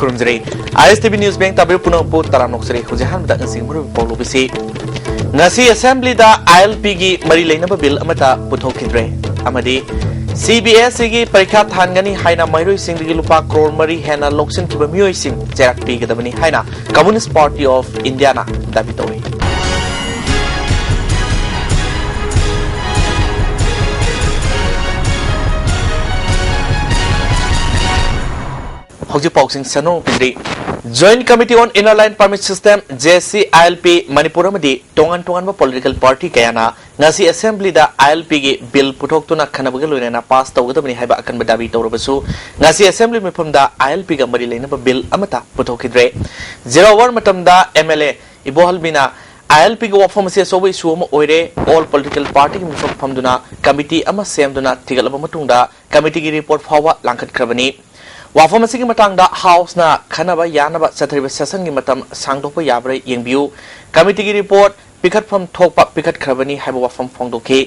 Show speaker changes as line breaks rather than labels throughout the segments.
Kurumjari ISTV News Bank tabir puno po taram noksari hujahan da ngasing muru polo bisi ngasi assembly da ILP gi mari leinaba bill amata puthokidre amadi CBS gi parikha thangani haina mairoi singgi lupa crore mari hena loksin kiba mioi sing jerak pi gadabani haina Communist Party of India na dabi tori Joint Committee on Inner Line Permit System JCILP Manipuri madi tongan political party kayana ngasi assembly da ILP gi bill puthok tuna khanabaga loina pass tawgadabani haiba akan badabi tawrabasu ngasi assembly mifam da ILP ga mari leina bill amata puthokidre 0 hour matam da MLA ibohalbina ILP gi wafam se sobai suoma oire all political party gi mifam famduna committee ama semduna tigalaba matungda committee gi report fawa langkat krabani Wafam asigi matang da house na khanaba yanaba sathriba session gi matam sangdokpa yabre yengbiu committee gi report pikat from thokpa pikat khrabani haiba wafam phongdoki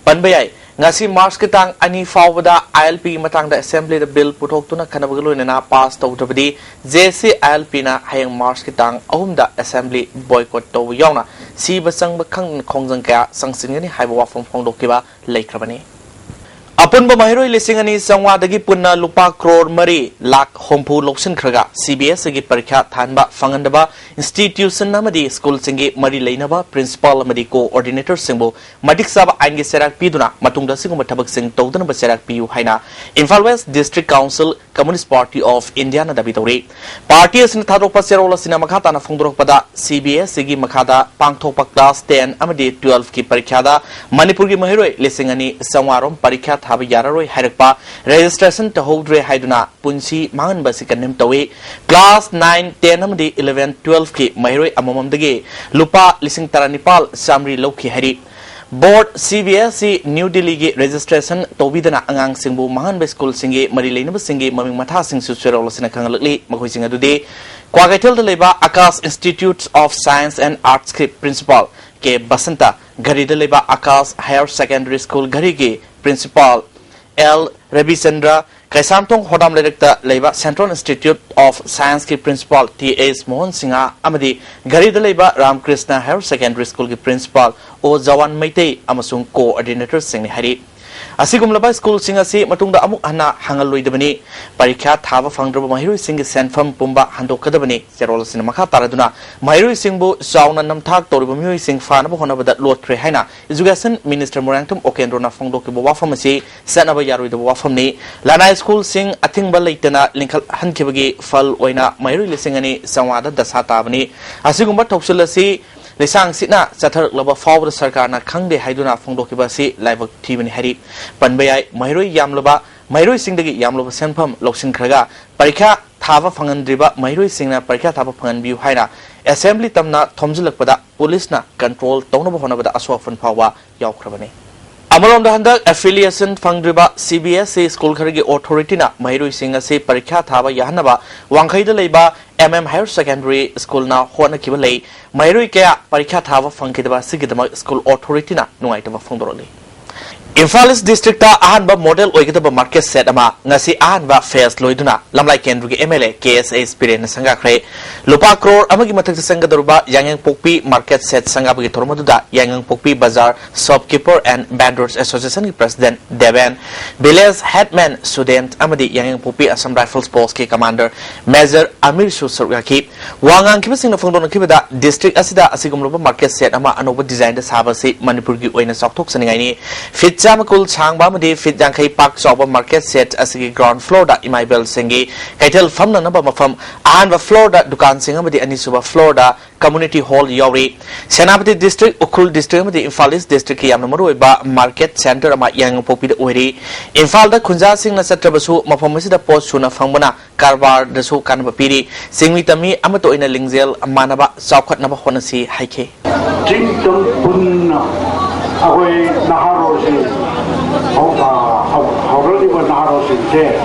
panbayai ngasi march ki tang ani fawda ILP gi matang da assembly da bill puthok tuna khanaba gi loina pass tawdabadi JC ILP na hayang march ki tang ahumda assembly boycott taw yauna si basang bakhang khongjang ka sangsingi haiba wafam phongdoki ba leikrabani Apunba mahiroi lisingani sangwadagi punna lupa crore mari lak hompu loksin khraga CBS gi parikha thanba fangandaba institution namadi school singi mari leinaba principal amadi coordinator singbo madik saba aingi serak piduna matungda singuma thabak sing tawdana ba serak piu haina Imphal West District Council Communist Party of India na dabi tawri party asin thadokpa serola sina makhata na phongdorokpada CBS gi makhada pangthokpa class 10 amadi 12 ki parikha da Manipur gi mahiroi lisingani sangwarom parikha Habi Yararoi Harakpa registration to hold re Haiduna Punsi Mangan Basikanim Tawi class 9, 10 amadi 11, 12 ki Mahiroi Amamam Dege Lupa Lising Taranipal Samri Loki Hari Board CBSC New Delhi gi registration Tobidana Angang Singbu Mangan School Singi Marilena Singi Maming Mata Sing Susero Sina Kangalli Mahoy Singa Dude Kwagatel the Leba Akas Institute of Science and Arts Principal Ke Basanta Gari the Leba Akas Higher Secondary School Gari gi Principal L. Rabichandra Kaisamtong Hodam Director Leba Central Institute of Science ki Principal T.S. Mohan Singha Amadi Gari the Leba Ram Krishna Higher Secondary School ki Principal O Jawan Maitei Amasung Coordinator Singh Hari Asigumlaba school singasi matungda amuk hana hangalloidabani parikha thaba fangdraba mahiroi singi senfam pumba handokadabani serol sina makha taraduna mahiroi singbu sauna namthak toriba mioi sing fanaba honabada lotre haina education minister morangtum okendro na fangdoki bo wafamasi sanaba yaroi da wafamni lana school sing athingba leitana linkhal hankibagi fal oina mahiroi lisingani sawada dasa tabani asigumba thoksulasi Lisang sitna sathar laba fawda sarkar na khangde haiduna phongdoki basi laibak thibani hari panbayai mairoi yamlaba mairoi singdagi yamlaba senpham loksin khraga parikha thaba phangandriba mairoi singna parikha thaba phanganbiu haina assembly tamna thomjulakpada police na control tawnaba honabada aswafan phawa yawkhrabani Amarom da handak affiliation fangdriba CBSC school khargi authority na mairoi singa se parikha thaba yahanaba wangkhaida leiba Higher Secondary School na hona kibalei mairoi kaya parikha thaba fangkidaba sigidama school authority na nuaitaba phongdoroli Imphal East District ta ahanba model oigidaba market set ama ngasi ahanba face loiduna lamlai kendrugi MLA KSA Spiren sanga khre lupa crore amagi mathak sanga daruba yangang pokpi market set sanga bagi thormaduda yangang pokpi bazar shopkeeper and vendors association ki president Devan village headman student amadi yangang pokpi Assam Rifles Post ki commander Major Amir Susurgaki wangang ki singna phongdona kibada district asida asigumloba market set ama anoba design da sabasi Manipur gi oina sakthok saningai ni fit Jamakul Changba Madi Fit Yankai Park Soba Market Set Asigi Ground Floor da Imaibel Singi Kaitel Famna Naba Mafam Ahanba Floor da Dukan Singa Madi Anisuba Floor da Community Hall Yori Senapati District Ukul District Madi Imphal East District Yamnamaru Ba Market Center Ama Yang Popi Uri Imphal da Kunja Singh na Satrabasu Mafamasi da Post Suna Fangmana Karbar Dasu Kanaba Piri Singmi Tami Amato ina Lingzel Manaba Saukat Naba Honasi Haike
Away Naharosi, already when Naharosi dead,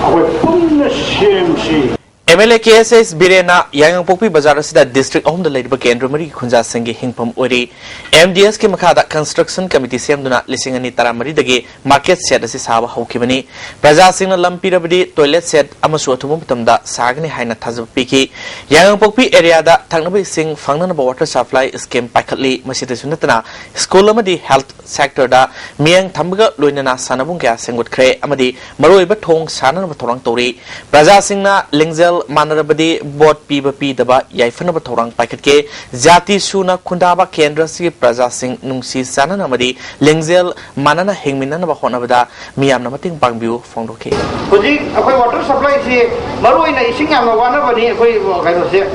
away from the CMC.
MLA KSS Birena Yang Popi Bazar Sida District on the Lady Kendra Marie Kunja Singi Hingpam Ori MDS Kimakada Construction Committee Semduna Lissingani Taramari Dagi Market Set as Saba Hokibani Baza Singna Lampirabadi Toilet Set Amasuatumumda Sagani Haina Tazab Piki Yang Popi area da Tangnabi Sing Fangan Water Supply Scheme Pakatli Masita Sunatana School Amadi Health Sector da Miang Tambaga Luinana Sanabunga Singut Kre Amadi Maruiba Tong Sanan Torang Tori Baza Singna Lingzel Manarabadi Bot Piba Daba Yaifana Torang Pakatke Zati Suna Kundaba Kendra Si Praza Sing Nungsi Sanana Madi Lingzel Manana Hingminana Bahonabada Miam Namating Bangbu Fondoke.
Puji, akwai water supply si maru ina ising am wana bani akwai kaito se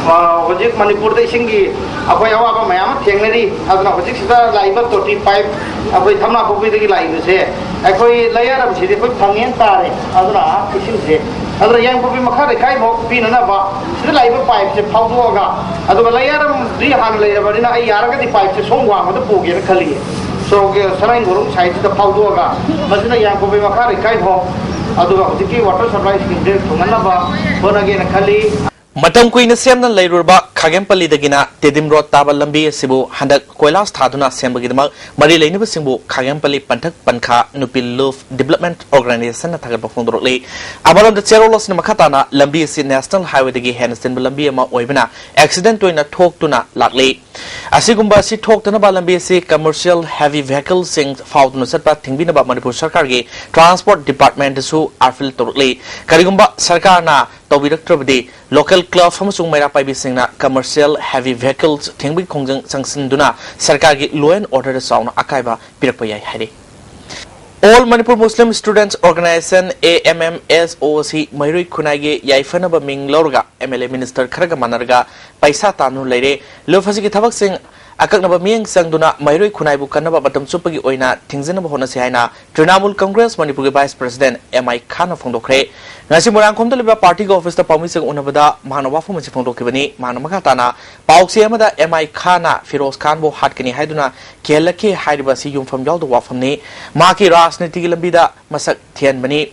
puji Manipur da ising gi akwai awa ba mayam thengnari aduna puji sida laiba 35 akwai thamna popi da gi laibu se akwai layar am si akwai phangyen tare aduna ising se aduna yang popi makha de kai mo pi na ba sida laiba pipe se phaudo ga aduna layar am ri han layar bani na ai yar ga di pipe se songwa ma da pogi na khali so sarai ngurung side da phaudo ga masina yang popi makha de kai mo aduna puji water supply scheme de thungana ba bonage na khali
Matam Queen Semna Layrurba, Kagampali the Gina, Tedim Rot Taba Lambi, Sibu, Handa, Koilas Taduna, Sembagima, Marie Lane Simbu, Kagampali, Pantak, Panka, Nupil Love Development Organization, Tagapondroli, Abalam the Cherolos Namakatana, Lambi, National Highway the Henderson, Lambia, Oivana, accident to in a talk to na Lakli. Asigumba, she talked on about Lambi, commercial heavy vehicles, sing found no setback, thinking about Manipur Sarkargi, Transport Department, Su, Arfil Torli, Karigumba, Sarkarna. Director local club from Sumera Pibisina commercial heavy vehicles Tingbi Kongjang Sangsinduna Sarkagi law and order the sound Akaiba Pirapaya Hari. All Manipur Muslim Students Organization AMMSOC Mayuri Kunagi Yaifanaba Ming Lorga MLA Minister Karaga Manarga Paisa Tanu Lere Lofasiki Tabak Sing Akaknaba Ming Sangduna Mayuri Kunaibu Kanaba Batam Supagi Oina Tingzanaba Honasihaina Trinamool Congress Manipur Vice President MI Khan of Fondokre Nasimurang Komdaliba Party Office the Pamising Unabada Manawafu Machifondokibani Manamakatana Pauxiamada MI Khana Firoz Khanbo Hatkani Haiduna Kelaki Haidibasi Yum from Yaldo Wafamni Maki Rasniti Lambida Masak Tianbani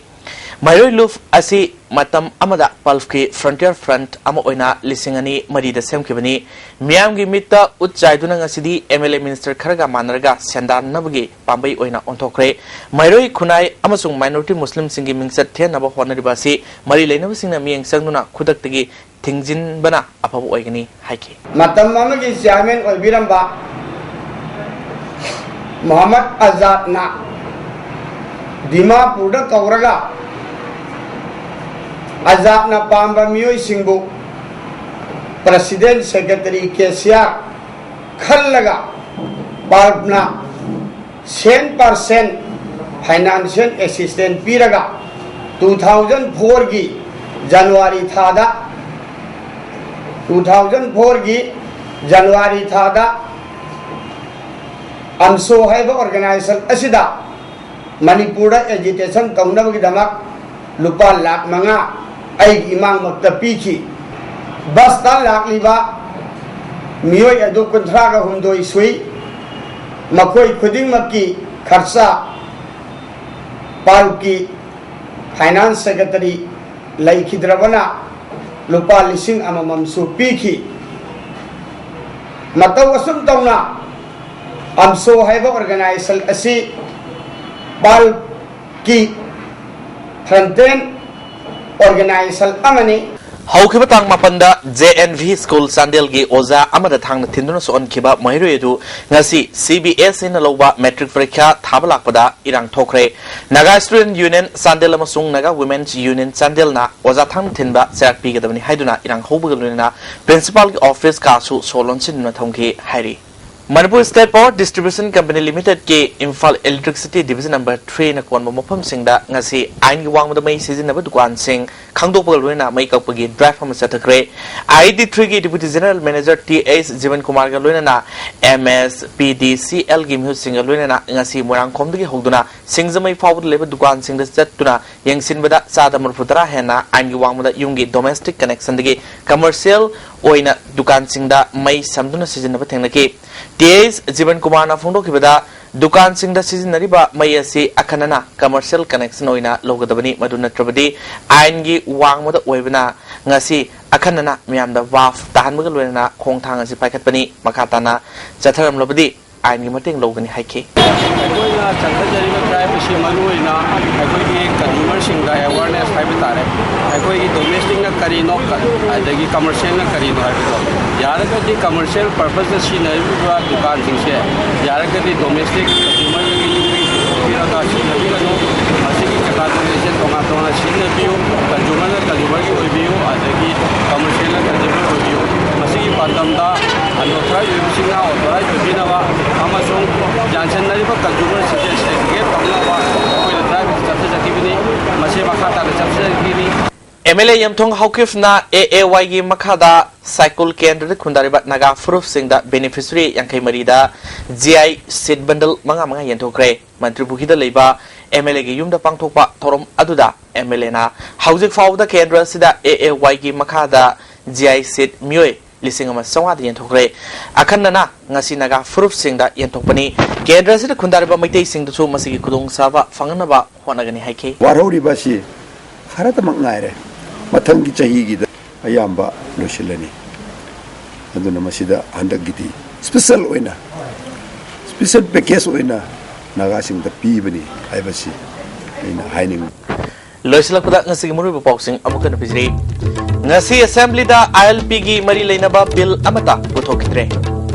Mayuri Luf Asi Matam Amada Palfki Frontier Front Amoina Lissingani Marida Semkibani Miamgi Mita Utjaiduna Sidi MLA Minister Karaga Manarga Sandan Nabagi Pambai Oina Ontokre Mayuri Kunai Amasung Minority Muslim Singi Mingset Tian Naba Honaribasi Mari Lenavasina Miang Sanguna Kudaktagi Tingjin Bana Apabu Oigani Haiki
Matam Mamagi Chairman or Biramba Muhammad Azad Na Dima Puda Kauraga Azab na Pamba Mioy Singbu President Secretary Kesia Khalaga Parpna 10% financial assistance Piraga 2004 gi January Thada 2004 gi January Thada Amso Haiba Organization Asida Manipura Agitation Kaunabagi Damak Lupa Lak Manga Ay imang magtapiki basta lakliba miyoy adu kontraga hundo isui makoy khuding maki kharsa paruki finance secretary laikhidrabana lupa lising amamam su piki mataw asum tawna amso haiba organization asi paruki front-end Organization Amani
Haukibatang Mapanda JNV School Sandel Oza Amada Tang Tindunus on Kiba Mayredu Nasi CBS in Aloba Metric Frika Tabalakpada Irang Tokre Naga Student Union Sandel Amasung Naga Women's Union Sandelna Oza Tang Tinba Serak Pigadani Haiduna Irang Hobugaluna Principal Office Kasu Solon Sinatongki Hari Manipur State Power Distribution Company Limited ke Imphal Electricity Division Number 3 na kwan mapam singda ngasi ain gi wang da mai season na dukan sing khangdopal wena mai kapagi drive from satakre ID3 ge Deputy General Manager TS Jivan Kumar ga loina na MSPDCL gi mu singa loina na ngasi morang khom gi hogduna singjamai fawd leba dukan sing da chatuna yangsin bada sada murfutara hena ain gi wang da yungi domestic connection gi commercial oina dukan singda mai samduna season na thengna ke TS Jivan Kumar na phone ki bada दुकान सिंह दा सिजनरिबा मई असि अखनना commercial connection ओइना लोगदबनी मदु नत्रबदी आइन गी वांगमदा ओइबना ngasi अखनना मियामदा वाफ ताहनबगा लोइना खोंगथांग असि पाइखतपनी मखाताना चथरम लबदी आइन गी मतेंग लोगनी हाइखे
अखोइना चंथजरिबा tribe सि मरुइना अखोइगी कंज्यूमर सिंगा अवेयरनेस हाइबे तारे अखोइगी डोमेस्टिक ना करिनो अदगी कमर्शियल ना करिनो हाइबे यारगदी कमर्शियल पर्पस सि नरिबा दुकान सिंसे यारगदी डोमेस्टिक कंज्यूमर की बिरागा सिनबिगनो मसिगी कैटेगरी तोंगा तोंगा सिनबियो कंज्यूमर की ओइबियो अदगी कमर्शियल ना कंज्यूमर ओइबियो मसिगी पातमदा अनोथराइज ओइबिसिंगा ऑथराइज ओइबिनावा अमसों जानसन नरिबा कंज्यूमर सिटे गेट तोंगावा ओइना ट्राइब चथजकिबिनी मसे मखाता चथजकिबिनी
MLA Yamthong Haukifna AAY gi makhada cycle kendra khundariba naga proof singda beneficiary yankai marida GI seed bundle manga yenthokre mantri buhida leiba MLA gi yumda pangthokpa thorom aduda MLA na haujik fawda kendra sida AAY gi makhada GI seed myoi lisingama sawad yenthokre akhanna ngasi naga proof singda yenthokpani kendra sida khundariba maitei singda su masigi kudong saba fanganaba honagani haike
warhoriba si kharata mangaire matangi chahi da ayamba loshilani aduna masida handagidi special oina special package oina naga sing da pibani aibasi ina haining
loislakda ngasi muru boxing amukan bijri ngasi assembly da ILP gi mari leinaba bill amata puthokidre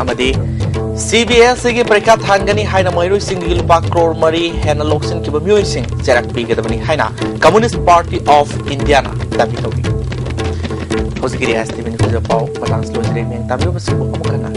amadi CBS gi parikha thangani haina moiroi singi lupa crore mari hena loksin ki bamyoi sing cherak pigadabani haina Communist Party of India na dabi togi hosigi ISTV ni kuja pau patang slow jre meng tabi basu amukana